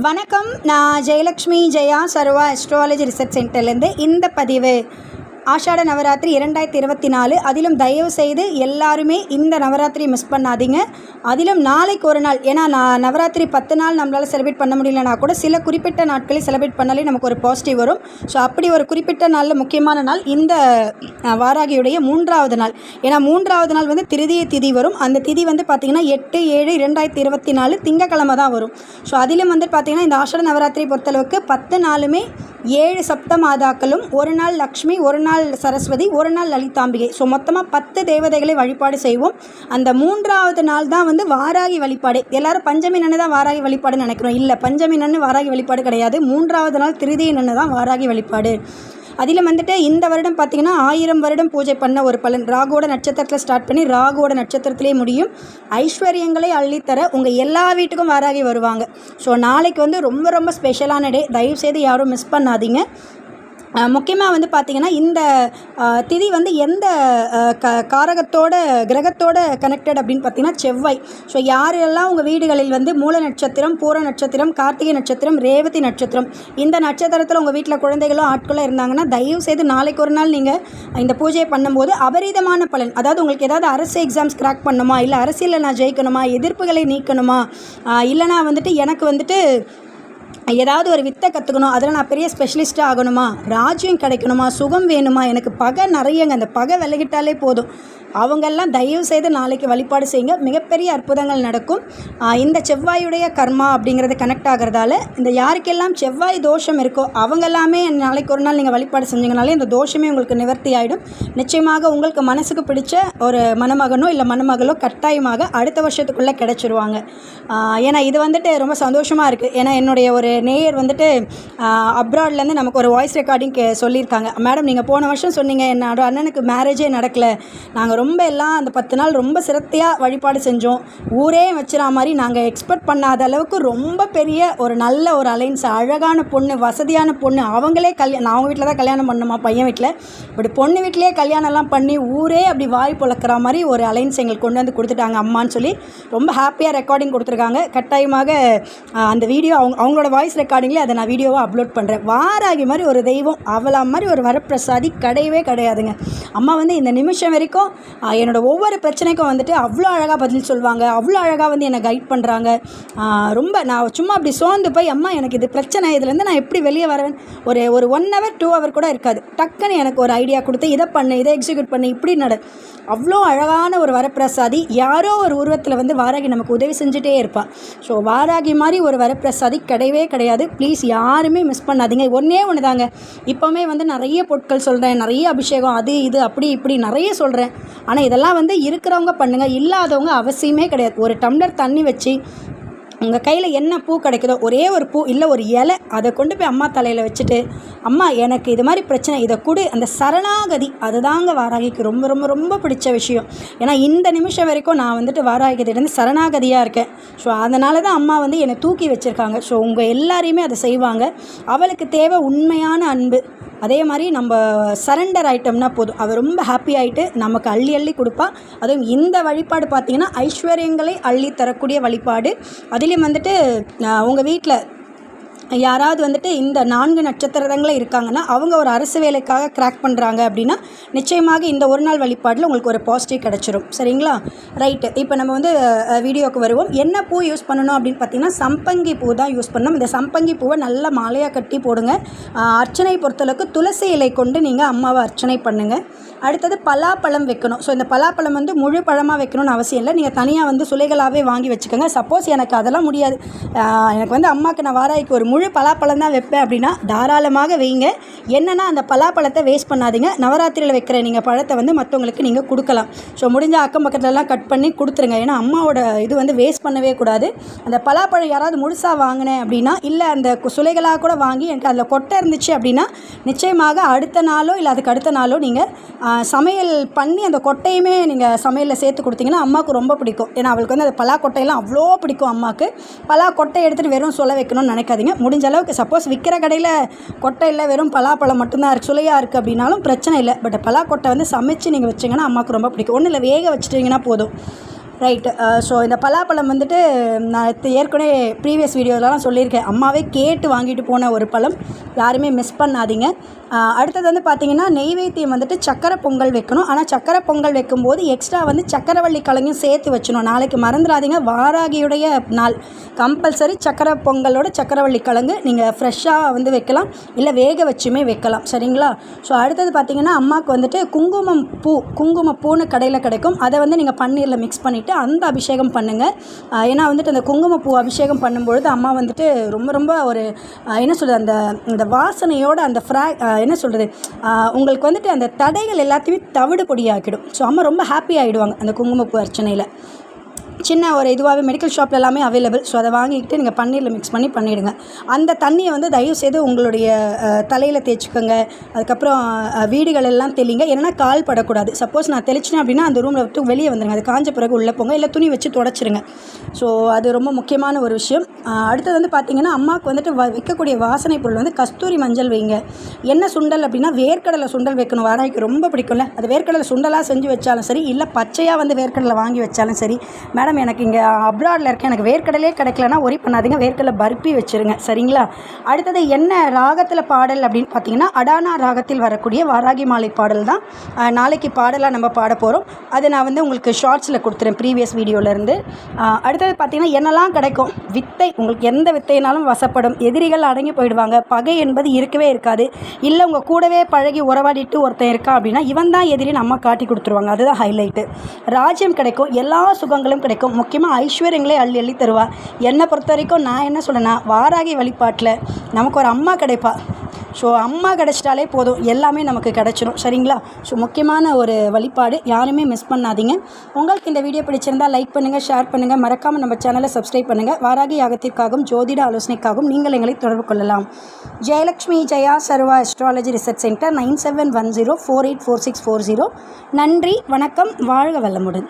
வணக்கம். நான் ஜெயலக்ஷ்மி ஜெயா சர்வா astrology research சென்டர்லேருந்து இந்த பதிவு ஆஷாட நவராத்திரி 2024. அதிலும் தயவு செய்து எல்லாருமே இந்த நவராத்திரி மிஸ் பண்ணாதீங்க. அதிலும் நாளைக்கு ஒரு நாள், ஏன்னா நான் நவராத்திரி 10 நாள் நம்மளால் செலிப்ரேட் பண்ண முடியலனா கூட சில குறிப்பிட்ட நாட்களில் செலிப்ரேட் பண்ணாலே நமக்கு ஒரு பாசிட்டிவ் வரும். ஸோ அப்படி ஒரு குறிப்பிட்ட நாளில் முக்கியமான நாள் இந்த வாராகியுடைய 3வது நாள். ஏன்னா 3வது நாள் வந்து திருதிய திதி வரும். அந்த திதி வந்து பார்த்திங்கன்னா 8/7/2024 திங்கக்கிழமை தான் வரும். ஸோ அதிலும் வந்து பார்த்திங்கன்னா இந்த ஆஷாட நவராத்திரி பொறுத்தளவுக்கு 10 நாளுமே 7 சப்த மாதாக்களும், ஒரு நாள் லக்ஷ்மி, ஒரு நாள் சரஸ்வதி, ஒரு நாள் லலிதாம்பிகை. ஸோ மொத்தமாக 10 தேவதைகளை வழிபாடு செய்வோம். அந்த 3வது நாள் தான் வந்து வாராகி வழிபாடு. எல்லோரும் பஞ்சமி நன்னு தான் வாராகி வழிபாடுன்னு நினைக்கிறோம். இல்லை, பஞ்சமி நன்னு வாராகி வழிபாடு கிடையாது. 3வது நாள் திருதிய நன்னு தான் வாராகி வழிபாடு. அதில் வந்துட்டு இந்த வருடம் பார்த்திங்கன்னா 1000 வருடம் பூஜை பண்ண ஒரு பலன். ராகுவோட நட்சத்திரத்தில் ஸ்டார்ட் பண்ணி ராகுவோட நட்சத்திரத்திலே முடியும். ஐஸ்வர்யங்களை அள்ளித்தர உங்கள் எல்லா வீட்டுக்கும் வாராகி வருவாங்க. ஸோ நாளைக்கு வந்து ரொம்ப ரொம்ப ஸ்பெஷலான டே. தயவுசெய்து யாரும் மிஸ் பண்ணாதீங்க. முக்கியமாக வந்து பார்த்திங்கன்னா இந்த திதி வந்து எந்த காரகத்தோட கிரகத்தோட கனெக்டட் அப்படின்னு பார்த்திங்கன்னா செவ்வாய். ஸோ யாரெல்லாம் உங்கள் வீடுகளில் வந்து மூல நட்சத்திரம், பூர நட்சத்திரம், கார்த்திகை நட்சத்திரம், ரேவதி நட்சத்திரம், இந்த நட்சத்திரத்தில் உங்கள் வீட்டில் குழந்தைகளோ ஆட்களோ இருந்தாங்கன்னா தயவு செய்து நாளைக்கு ஒரு நாள் நீங்கள் இந்த பூஜையை பண்ணும்போது அபரிதமான பலன். அதாவது உங்களுக்கு ஏதாவது அரசு எக்ஸாம்ஸ் கிராக் பண்ணணுமா, இல்லை அரசியலில் நான் ஜெயிக்கணுமா, எதிர்ப்புகளை நீக்கணுமா, இல்லைனா வந்துட்டு எனக்கு வந்துட்டு ஏதாவது ஒரு வித்தை கற்றுக்கணும், அதில் நான் பெரிய ஸ்பெஷலிஸ்ட்டாக ஆகணுமா, ராஜ்யம் கிடைக்கணுமா, சுகம் வேணுமா, எனக்கு பகை நிறையங்க, அந்த பகை விலகிட்டாலே போதும். அவங்கெல்லாம் தயவு செய்து நாளைக்கு வழிபாடு செய்யுங்க. மிகப்பெரிய அற்புதங்கள் நடக்கும். இந்த செவ்வாயுடைய கர்மா அப்படிங்கிறது கனெக்ட் ஆகிறதால இந்த யாருக்கெல்லாம் செவ்வாய் தோஷம் இருக்கோ அவங்க எல்லாமே நாளைக்கு ஒரு நாள் நீங்கள் வழிபாடு செஞ்சீங்கனாலே இந்த தோஷமே உங்களுக்கு நிவர்த்தி ஆகிடும். நிச்சயமாக உங்களுக்கு மனசுக்கு பிடிச்ச ஒரு மணமகனோ இல்லை மணமகளோ கட்டாயமாக அடுத்த வருஷத்துக்குள்ளே கிடச்சிருவாங்க. ஏன்னா இது வந்துட்டு ரொம்ப சந்தோஷமாக இருக்குது. ஏன்னா என்னுடைய ஒரு நேயர் வந்துட்டு அப்ராட்லேருந்து நமக்கு ஒரு வாய்ஸ் ரெக்கார்டிங் சொல்லியிருக்காங்க. மேடம், நீங்கள் போன வருஷம் சொன்னீங்க என்னோட அண்ணனுக்கு மேரேஜே நடக்கலை, நாங்கள் ரொம்ப எல்லாம் அந்த 10 நாள் ரொம்ப சிரத்தையாக வழிபாடு செஞ்சோம், ஊரே வச்சுற மாதிரி நாங்கள் எக்ஸ்பெக்ட் பண்ணாத அளவுக்கு ரொம்ப பெரிய ஒரு நல்ல ஒரு அலைன்ஸ், அழகான பொண்ணு, வசதியான பொண்ணு, அவங்களே நான் அவங்க வீட்டில் தான் கல்யாணம் பண்ணணுமா, பையன் வீட்டில், இப்படி பொண்ணு வீட்டிலே கல்யாணம்லாம் பண்ணி ஊரே அப்படி வாய் பொழக்கிற மாதிரி ஒரு அலைன்ஸ் எங்களுக்கு கொண்டு வந்து கொடுத்துட்டாங்க அம்மான்னு சொல்லி ரொம்ப ஹாப்பியாக ரெக்கார்டிங் கொடுத்துருக்காங்க. கட்டாயமாக அந்த வீடியோ அவங்களோட வாய்ஸ் ரெக்கார்டிங்லேயே அதை நான் வீடியோவாக அப்லோட் பண்ணுறேன். வாராகி மாதிரி ஒரு தெய்வம், அவளா மாதிரி ஒரு வரப்பிரசாதி கிடையவே கிடையாதுங்க. அம்மா வந்து இந்த நிமிஷம் வரைக்கும் என்னோடய ஒவ்வொரு பிரச்சனைக்கும் வந்துட்டு அவ்வளோ அழகாக பதில் சொல்லுவாங்க, அவ்வளோ அழகாக வந்து என்னை கைட் பண்ணுறாங்க. ரொம்ப நான் சும்மா அப்படி சோர்ந்து போய் அம்மா எனக்கு இது பிரச்சனை, இதுலேருந்து நான் எப்படி வெளியே வரேன், ஒரு 1 hour 2 hour கூட இருக்காது, டக்குன்னு எனக்கு ஒரு ஐடியா கொடுத்து இதை பண்ணு, இதை எக்ஸிக்யூட் பண்ணு, இப்படி அவ்வளோ அழகான ஒரு வரப்பிரசாதி. யாரோ ஒரு உருவத்தில் வந்து வாராகி நமக்கு உதவி செஞ்சுட்டே இருப்பாள். ஸோ வாராகி மாதிரி ஒரு வரப்பிரசாதி கிடையவே கிடையாது. ப்ளீஸ் யாருமே மிஸ் பண்ணாதீங்க. ஒன்றே ஒன்று தாங்க, இப்போவுமே வந்து நிறைய பொருட்கள் சொல்கிறேன், நிறைய அபிஷேகம், அது இது அப்படி இப்படி நிறைய சொல்கிறேன். ஆனால் இதெல்லாம் வந்து இருக்கிறவங்க பண்ணுங்கள், இல்லாதவங்க அவசியமே கிடையாது. ஒரு டம்ளர் தண்ணி வச்சு உங்கள் கையில் என்ன பூ கிடைக்குதோ, ஒரே ஒரு பூ இல்லை ஒரு இலை, அதை கொண்டு போய் அம்மா தலையில் வச்சுட்டு, அம்மா எனக்கு இது மாதிரி பிரச்சனை, இதை கொடு, அந்த சரணாகதி அதுதாங்க வாராகிக்கு ரொம்ப ரொம்ப ரொம்ப பிடிச்ச விஷயம். ஏன்னா இந்த நிமிஷம் வரைக்கும் நான் வந்துட்டு வாராகிக்கிட்டேருந்து சரணாகதியாக இருக்கேன். ஸோ அதனால தான் அம்மா வந்து என்னை தூக்கி வச்சுருக்காங்க. ஸோ உங்கள் எல்லாரையுமே அதை செய்வாங்க. அவளுக்கு தேவை உண்மையான அன்பு. அதே மாதிரி நம்ம சரண்டர் ஆகிட்டோம்னா போதும், அவள் ரொம்ப ஹாப்பி ஆகிட்டு நமக்கு அள்ளி அள்ளி கொடுப்பா. அதுவும் இந்த வழிபாடு பார்த்திங்கன்னா ஐஸ்வர்யங்களை அள்ளி தரக்கூடிய வழிபாடு. அதிலையும் வந்துட்டு உங்கள் வீட்டில் யாராவது வந்துட்டு இந்த 4 நட்சத்திரங்களே இருக்காங்கன்னா அவங்க ஒரு அரசு வேலைக்காக கிராக் பண்ணுறாங்க அப்படின்னா நிச்சயமாக இந்த ஒரு நாள் வழிபாட்டில் உங்களுக்கு ஒரு பாசிட்டிவ் கிடச்சிரும். சரிங்களா? ரைட்டு. இப்போ நம்ம வந்து வீடியோவுக்கு வருவோம். என்ன பூ யூஸ் பண்ணணும் அப்படின்னு பார்த்தீங்கன்னா சம்பங்கி பூ தான் யூஸ் பண்ணணும். இந்த சம்பங்கி பூவை நல்லா மாலையாக கட்டி போடுங்க. அர்ச்சனை பொறுத்தளவுக்கு துளசி இலை கொண்டு நீங்கள் அம்மாவை அர்ச்சனை பண்ணுங்கள். அடுத்தது பலாப்பழம் வைக்கணும். ஸோ இந்த பலாப்பழம் வந்து முழு பழமாக வைக்கணும்னு அவசியம் இல்லை, நீங்கள் தனியாக வந்து சுளைகளாகவே வாங்கி வச்சுக்கோங்க. சப்போஸ் எனக்கு அதெல்லாம் முடியாது, எனக்கு வந்து அம்மாவுக்கு நான் வாராய்க்கு ஒரு முழு பலாப்பழம் தான் வைப்பேன் அப்படின்னா தாராளமாக வைங்க. என்னென்னா அந்த பலாப்பழத்தை வேஸ்ட் பண்ணாதீங்க. நவராத்திரியில் வைக்கிற நீங்கள் பழத்தை வந்து மற்றவங்களுக்கு நீங்கள் கொடுக்கலாம். ஸோ முடிஞ்ச அக்கம் பக்கத்துலலாம் கட் பண்ணி கொடுத்துருங்க. ஏன்னா அம்மாவோட இது வந்து வேஸ்ட் பண்ணவே கூடாது. அந்த பலாப்பழம் யாராவது முழுசாக வாங்கினேன் அப்படின்னா, இல்லை அந்த சுளைகளாக கூட வாங்கி எனக்கு அதில் கொட்டை இருந்துச்சு அப்படின்னா நிச்சயமாக அடுத்த நாளோ இல்லை அதுக்கு அடுத்த நாளோ நீங்கள் சமையல் பண்ணி அந்த கொட்டையுமே நீங்கள் சமையலில் சேர்த்து கொடுத்தீங்கன்னா அம்மாவுக்கு ரொம்ப பிடிக்கும். ஏன்னா அவளுக்கு வந்து அந்த பலா கொட்டையெல்லாம் அவ்வளோ பிடிக்கும் அம்மாவுக்கு. பலா கொட்டை எடுத்துகிட்டு வெறும் சொல்ல வைக்கணும்னு நினைக்காதீங்க. முடிஞ்ச அளவுக்கு சப்போஸ் விற்கிற கடையில் கொட்டை இல்லை, வெறும் பலாப்பழம் மட்டும்தான் இருக்குது, சுளையாக இருக்குது அப்படின்னாலும் பிரச்சனை இல்லை. பட் பலா கொட்டை வந்து சமைச்சு நீங்கள் வச்சிங்கன்னா அம்மாவுக்கு ரொம்ப பிடிக்கும். ஒன்றும் இல்லை, வேக வச்சுட்டிங்கன்னா போதும். ரைட்டு. ஸோ இந்த பலாப்பழம் வந்துட்டு நான் ஏற்கனவே ப்ரீவியஸ் வீடியோலலாம் சொல்லியிருக்கேன். அம்மாவே கேட்டு வாங்கிட்டு போன ஒரு பழம், யாருமே மிஸ் பண்ணாதீங்க. அடுத்தது வந்து பார்த்திங்கன்னா நெய்வேத்தியம் வந்துட்டு சக்கரை பொங்கல் வைக்கணும். ஆனால் சக்கரை பொங்கல் வைக்கும்போது எக்ஸ்ட்ரா வந்து சக்கரவள்ளி கிழங்கும் சேர்த்து வச்சணும். நாளைக்கு மறந்துடாதீங்க, வாராகியுடைய நாள். கம்பல்சரி சக்கரை பொங்கலோட சக்கரவள்ளி கிழங்கு நீங்கள் ஃப்ரெஷ்ஷாக வந்து வைக்கலாம், இல்லை வேக வச்சுமே வைக்கலாம். சரிங்களா? ஸோ அடுத்தது பார்த்திங்கன்னா அம்மாவுக்கு வந்துட்டு குங்குமப்பூன்னு கடையில் கிடைக்கும். அதை வந்து நீங்கள் பன்னீரில் மிக்ஸ் பண்ணிவிட்டு அந்த அபிஷேகம் பண்ணுங்கள். ஏன்னா வந்துட்டு அந்த குங்குமப்பூ அபிஷேகம் பண்ணும்பொழுது அம்மா வந்துட்டு ரொம்ப ரொம்ப ஒரு என்ன சொல்கிறது, அந்த வாசனையோட அந்த என்ன சொல்கிறது, உங்களுக்கு வந்துட்டு அந்த தடைகள் எல்லாத்தையுமே தவிடு பொடியாக்கிடும். ஸோ அம்மா ரொம்ப ஹாப்பி ஆகிடுவாங்க அந்த குங்குமப்பூ அர்ச்சனையில். சின்ன ஒரு இதுவாகவே மெடிக்கல் ஷாப்பில் எல்லாமே அவைலபிள். ஸோ அதை வாங்கிக்கிட்டு நீங்கள் பன்னீரில் மிக்ஸ் பண்ணி பண்ணிவிடுங்க. அந்த தண்ணியை வந்து தயவுசெய்து உங்களுடைய தலையில் தேய்ச்சிக்கோங்க. அதுக்கப்புறம் வீடுகள் எல்லாம் தெளிங்க. ஏன்னா கால் படக்கூடாது. சப்போஸ் நான் தெளிச்சினேன் அப்படின்னா அந்த ரூமில் விட்டு வெளியே வந்துடுங்க. அது காஞ்ச பிறகு உள்ளே போங்க, இல்லை துணி வச்சு தொடச்சிருங்க. ஸோ அது ரொம்ப முக்கியமான ஒரு விஷயம். அடுத்தது வந்து பார்த்திங்கன்னா அம்மாவுக்கு வந்துட்டு வைக்கக்கூடிய வாசனை பொருள் வந்து கஸ்தூரி மஞ்சள் வைங்க. என்ன சுண்டல் அப்படின்னா வேர்க்கடலை சுண்டல் வைக்கணும். வாராய்க்கு ரொம்ப பிடிக்கும்ல. அது வேர்க்கடலை சுண்டலாக செஞ்சு வச்சாலும் சரி, இல்லை பச்சையாக வந்து வேர்க்கடலை வாங்கி வச்சாலும் சரி. மேடம் எனக்கு இங்கே அப்ராடில் இருக்கேன், எனக்கு வேர்க்கடலே கிடைக்கலன்னா ஒரி பண்ணாதீங்க, வேர்க்கடலை பர்பி வச்சுருங்க. சரிங்களா? அடுத்தது என்ன ராகத்தில் பாடல் அப்படின்னு பார்த்தீங்கன்னா அடானா ராகத்தில் வரக்கூடிய வாராகி மாலை பாடல் தான் நாளைக்கு பாடலாக நம்ம பாட போகிறோம். அது நான் வந்து உங்களுக்கு ஷார்ட்ஸில் கொடுத்துறேன் ப்ரீவியஸ் வீடியோவிலேருந்து. அடுத்தது பார்த்திங்கன்னா என்னெல்லாம் கிடைக்கும், வித்தை, உங்களுக்கு எந்த வித்தைனாலும் வசப்படும். எதிரிகள் அடங்கி போயிடுவாங்க. பகை என்பது இருக்கவே இருக்காது. இல்லை உங்கள் கூடவே பழகி உறவாடிட்டு ஒருத்தன் இருக்கா அப்படின்னா இவன் தான் எதிரின்னு அம்மா காட்டி கொடுத்துருவாங்க. அதுதான் ஹைலைட்டு. ராஜ்யம் கிடைக்கும், எல்லா சுகங்களும் கிடைக்கும். முக்கியமாக ஐஸ்வர்யங்களே அள்ளி அள்ளி தருவா. என்னை பொறுத்த வரைக்கும் நான் என்ன சொல்கிறேன்னா, வாராகி வழிபாட்டில் நமக்கு ஒரு அம்மா கிடைப்பா. ஸோ அம்மா கிடச்சிட்டாலே போதும், எல்லாமே நமக்கு கிடச்சிடும். சரிங்களா? ஸோ முக்கியமான ஒரு வழிபாடு, யாருமே மிஸ் பண்ணாதீங்க. உங்களுக்கு இந்த வீடியோ பிடிச்சிருந்தால் லைக் பண்ணுங்கள், ஷேர் பண்ணுங்கள், மறக்காமல் நம்ம சேனலை சப்ஸ்கிரைப் பண்ணுங்கள். வாராகி யாகத்திற்காகவும் ஜோதிட ஆலோசனைக்காகவும் நீங்கள் எங்களை தொடர்பு கொள்ளலாம். ஜெயலக்ஷ்மி ஜெயா சர்வா அஸ்ட்ராலஜி ரிசர்ச் சென்டர் 9710484640. நன்றி, வணக்கம், வாழ்க வளமுடன்.